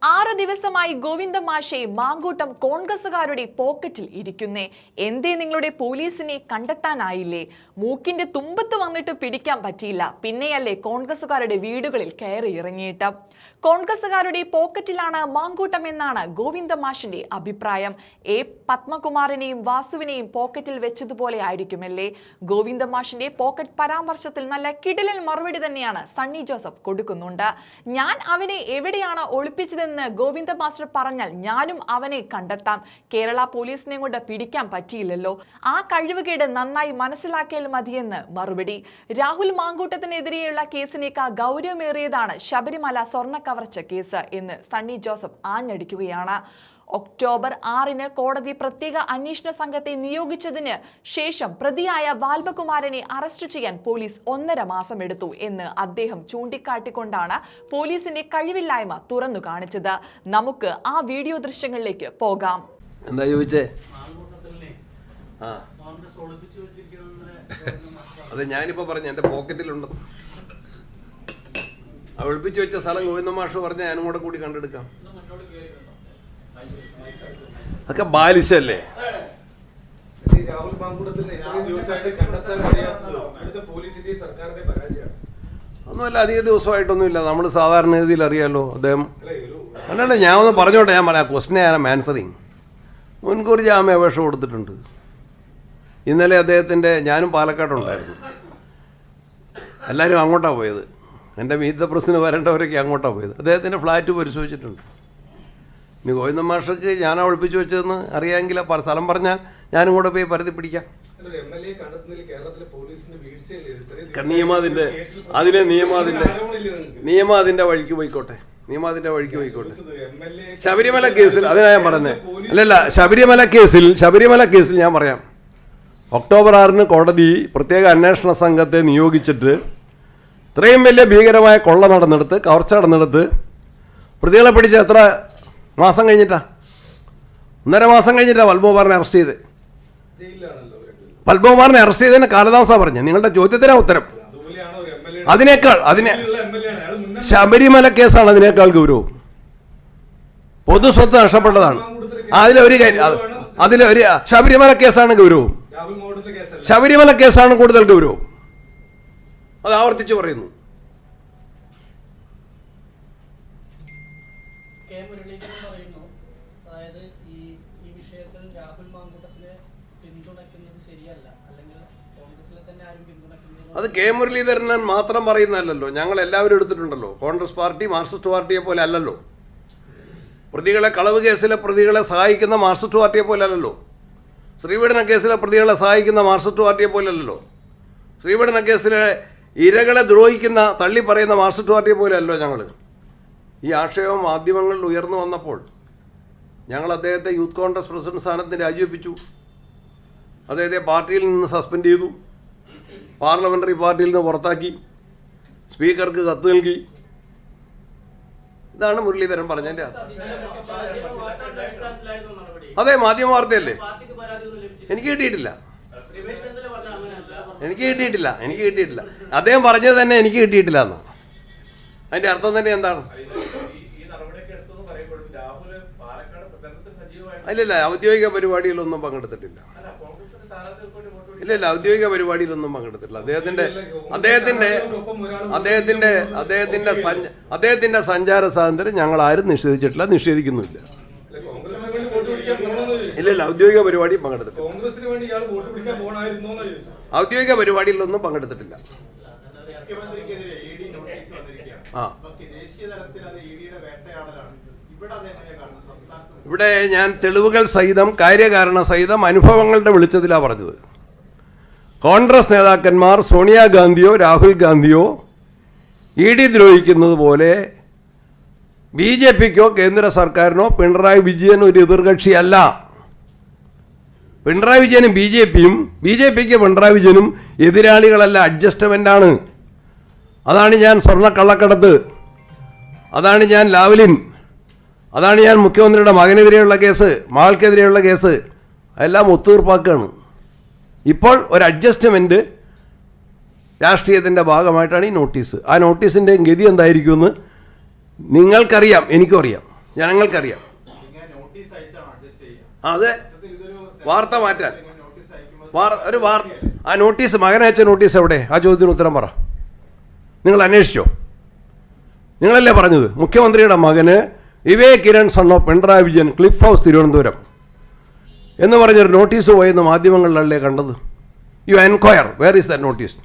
6 ദിവസമായി ഗോവിന്ദ മാഷെ മാങ്കൂട്ടം കോൺഗ്രസുകാരുടെ പോക്കറ്റിൽ ഇരിക്കുന്നേ. എന്തേ നിങ്ങളുടെ പോലീസിനെ കണ്ടെത്താനായില്ലേ? മൂക്കിന്റെ തുമ്പത്ത് വന്നിട്ട് പിടിക്കാൻ പറ്റിയില്ല, പിന്നെയല്ലേ കോൺഗ്രസുകാരുടെ വീടുകളിൽ കയറി ഇറങ്ങിയിട്ട്. കോൺഗ്രസുകാരുടെ പോക്കറ്റിലാണ് മാങ്കൂട്ടം എന്നാണ് ഗോവിന്ദ മാഷിന്റെ അഭിപ്രായം. പത്മകുമാറിനെയും വാസുവിനെയും പോക്കറ്റിൽ വെച്ചതുപോലെ ആയിരിക്കുമല്ലേ? ഗോവിന്ദ മാഷിന്റെ പോക്കറ്റ് പരാമർശത്തിൽ നല്ല കിടിലൻ മറുപടി തന്നെയാണ് സണ്ണി ജോസഫ് കൊടുക്കുന്നുണ്ട്. ഞാൻ അവനെ എവിടെയാണ് ഒളിപ്പിച്ചതെന്ന് ഗോവിന്ദ മാസ്റ്റർ പറഞ്ഞാൽ ഞാനും അവനെ കണ്ടെത്താം. കേരള പോലീസിനെ കൊണ്ട് പിടിക്കാൻ പറ്റിയില്ലല്ലോ. ആ കഴിവുകേട് നന്നായി മനസ്സിലാക്കിയാൽ മതിയെന്ന് മറുപടി. രാഹുൽ മാങ്കൂട്ടത്തിനെതിരെയുള്ള കേസിനേക്കാൾ ഗൗരവമേറിയതാണ് ശബരിമല സ്വർണ്ണ കവർച്ച കേസ് എന്ന് സണ്ണി ജോസഫ് ആഞ്ഞടിക്കുകയാണ്. ഒക്ടോബർ 6 കോടതി പ്രത്യേക അന്വേഷണ സംഘത്തെ നിയോഗിച്ചതിന് ശേഷം പ്രതിയായ വാൽബകുമാരനെ അറസ്റ്റ് ചെയ്യാൻ പോലീസ് 1.5 മാസം എടുത്തു എന്ന് അദ്ദേഹം ചൂണ്ടിക്കാട്ടിക്കൊണ്ടാണ് പോലീസിന്റെ കഴിവില്ലായ്മ തുറന്നു കാണിച്ചത്. നമുക്ക് ആ വീഡിയോ ദൃശ്യങ്ങളിലേക്ക് പോകാം. എന്താ ചോദിച്ചേ? അത് ഞാനിപ്പോ പറഞ്ഞു എന്റെ പോക്കറ്റിലുണ്ട്. ഒളിപ്പിച്ചു വെച്ച സ്ഥലം ഗോവിന്ദ മാഷ് പറഞ്ഞ ഞാനും കൂടെ കൂടി കണ്ടെടുക്കാം. അതൊക്കെ ബാലിശല്ലേ? ഒന്നുമല്ല, അധിക ദിവസമായിട്ടൊന്നുമില്ല. നമ്മൾ സാധാരണ രീതിയിൽ അറിയാലോ അദ്ദേഹം. അല്ലല്ല, ഞാൻ ഒന്ന് പറഞ്ഞോട്ടെ, ഞാൻ പറയാം. ക്വസ്റ്റിനെ ഞാൻ ആൻസറിങ്. മുൻകൂർ ജാമ്യാപേക്ഷ കൊടുത്തിട്ടുണ്ട്. ഇന്നലെ അദ്ദേഹത്തിൻ്റെ, ഞാനും പാലക്കാട്ടുണ്ടായിരുന്നു, എല്ലാവരും അങ്ങോട്ടാണ് പോയത്. എൻ്റെ മീറ്റ് ദ പ്രസിന് വരേണ്ടവരൊക്കെ അങ്ങോട്ടാണ് പോയത്. അദ്ദേഹത്തിൻ്റെ ഫ്ലാറ്റ് പരിശോധിച്ചിട്ടുണ്ട്. ഇനി ഗോവിന്ദ മാഷക്ക് ഞാനാ ഒളിപ്പിച്ചു വെച്ചതെന്ന് അറിയാമെങ്കിൽ സ്ഥലം പറഞ്ഞാൽ ഞാനും കൂടെ പോയി പരതി പിടിക്കാം. നിയമം അതിന്റെ വഴിക്ക് പോയിക്കോട്ടെ. ശബരിമല കേസിൽ അതിനാ ഞാൻ പറഞ്ഞത്. അല്ലല്ല, ശബരിമല കേസിൽ ഞാൻ പറയാം. ഒക്ടോബർ 6 കോടതി പ്രത്യേക അന്വേഷണ സംഘത്തെ നിയോഗിച്ചിട്ട് ഇത്രയും വലിയ ഭീകരമായ കൊള്ള നടന്നെടുത്ത്, കവർച്ച നടന്നെടുത്ത് പ്രതികളെ പിടിച്ച് എത്ര മാസം കഴിഞ്ഞിട്ടാ? 1.5 മാസം കഴിഞ്ഞിട്ടാ പത്മകുമാറിനെ അറസ്റ്റ് ചെയ്ത്. പത്മകുമാറിനെ അറസ്റ്റ് ചെയ്തതിന് കാലതാമസം പറഞ്ഞു. നിങ്ങളുടെ ചോദ്യത്തിനാ ഉത്തരം. ശബരിമല കേസാണ് അതിനേക്കാൾ ഗൗരവം. പൊതുസ്വത്ത് നഷ്ടപ്പെട്ടതാണ്. അതിലൊരു ശബരിമല കേസാണ് ഗൗരവം. ശബരിമല കേസാണ് കൂടുതൽ ഗൗരവം. അത് ആവർത്തിച്ച് പറയുന്നു. അത് കെ മുരളീധരൻ മാത്രം പറയുന്നതല്ലോ, ഞങ്ങൾ എല്ലാവരും എടുത്തിട്ടുണ്ടല്ലോ. കോൺഗ്രസ് പാർട്ടി മാർക്സിസ്റ്റ് പാർട്ടിയെ പോലെ അല്ലല്ലോ. പ്രതികളെ, കളവ് കേസിലെ പ്രതികളെ സഹായിക്കുന്ന മാർക്സിസ്റ്റ് പാർട്ടിയെ പോലെ അല്ലല്ലോ. ശ്രീപീഡന കേസിലെ പ്രതികളെ സഹായിക്കുന്ന മാർക്സിസ്റ്റ് പാർട്ടിയെ പോലെ അല്ലല്ലോ. ശ്രീപീഡന കേസിലെ ഇരകളെ ദ്രോഹിക്കുന്ന, തള്ളി പറയുന്ന മാർക്സിസ്റ്റ് പാർട്ടിയെ പോലെ അല്ലോ ഞങ്ങൾ. ഈ ആക്ഷേപം മാധ്യമങ്ങളിൽ ഉയർന്നു വന്നപ്പോൾ ഞങ്ങൾ അദ്ദേഹത്തെ യൂത്ത് കോൺഗ്രസ് പ്രസിഡന്റ് സ്ഥാനത്തിന് രാജിവെപ്പിച്ചു. അദ്ദേഹത്തെ പാർട്ടിയിൽ നിന്ന് സസ്പെൻഡ് ചെയ്തു. പാർലമെന്ററി പാർട്ടിയിൽ നിന്ന് പുറത്താക്കി. സ്പീക്കർക്ക് കത്ത് നൽകി. ഇതാണ് മുരളീധരൻ പറഞ്ഞതിൻ്റെ. അതെ, മാധ്യമ വാർത്തയല്ലേ? എനിക്ക് കിട്ടിയിട്ടില്ല. അദ്ദേഹം പറഞ്ഞത് തന്നെ എനിക്ക് കിട്ടിയിട്ടില്ല എന്ന്. അതിന്റെ അർത്ഥം തന്നെ എന്താണ്? ഇല്ല, ഔദ്യോഗിക പരിപാടിയിലൊന്നും പങ്കെടുത്തിട്ടില്ല. അദ്ദേഹത്തിന്റെ സഞ്ചാര സ്വാതന്ത്ര്യം ഞങ്ങൾ ആരും നിഷേധിച്ചിട്ടില്ല, നിഷേധിക്കുന്നുമില്ല. ഇല്ല, ഔദ്യോഗിക പരിപാടി പങ്കെടുത്തിട്ടില്ല. ഔദ്യോഗിക പരിപാടിയിലൊന്നും പങ്കെടുത്തിട്ടില്ല. ഇവിടെ ഞാൻ തെളിവുകൾ സഹിതം, കാര്യകാരണ സഹിതം, അനുഭവങ്ങളുടെ വെളിച്ചത്തിലാണ് പറഞ്ഞത്. കോൺഗ്രസ് നേതാക്കന്മാർ സോണിയാഗാന്ധിയോ രാഹുൽ ഗാന്ധിയോ ED ദ്രോഹിക്കുന്നത് പോലെ BJPക്കോ കേന്ദ്ര സർക്കാരിനോ പിണറായി വിജയൻ ഒരു എതിർകക്ഷിയല്ല. പിണറായി വിജയനും BJPക്ക് പിണറായി വിജയനും എതിരാളികളല്ല, അഡ്ജസ്റ്റ്മെൻ്റാണ്. അതാണ് ഞാൻ സ്വർണ്ണക്കള്ളക്കടത്ത്, അതാണ് ഞാൻ ലാവ്ലിൻ, അതാണ് ഞാൻ മുഖ്യമന്ത്രിയുടെ മകനെതിരെയുള്ള കേസ്, മകൾക്കെതിരെയുള്ള കേസ്, എല്ലാം ഒത്തുതീർപ്പാക്കുകയാണ്. ഇപ്പോൾ ഒരു അഡ്ജസ്റ്റ്മെൻറ്റ് രാഷ്ട്രീയത്തിൻ്റെ ഭാഗമായിട്ടാണ് ഈ നോട്ടീസ്. ആ നോട്ടീസിൻ്റെ ഗതി എന്തായിരിക്കുമെന്ന് നിങ്ങൾക്കറിയാം, എനിക്കും അറിയാം. ജനങ്ങൾക്കറിയാം. അതെ, വാർത്ത മാറ്റാൻ ആ നോട്ടീസ്, മകനയച്ച നോട്ടീസ് എവിടെ? ആ ചോദ്യത്തിന് ഉത്തരം പറ. നിങ്ങൾ അന്വേഷിച്ചോ? നിങ്ങളല്ലേ പറഞ്ഞത് മുഖ്യമന്ത്രിയുടെ മകന് Vivek Kiran son of Pinarayi Vijayan, Cliff House, Thiruvananthapuram എന്ന് പറഞ്ഞൊരു നോട്ടീസ് പോയെന്ന് മാധ്യമങ്ങളിലല്ലേ കണ്ടത്? You enquire, where is that notice?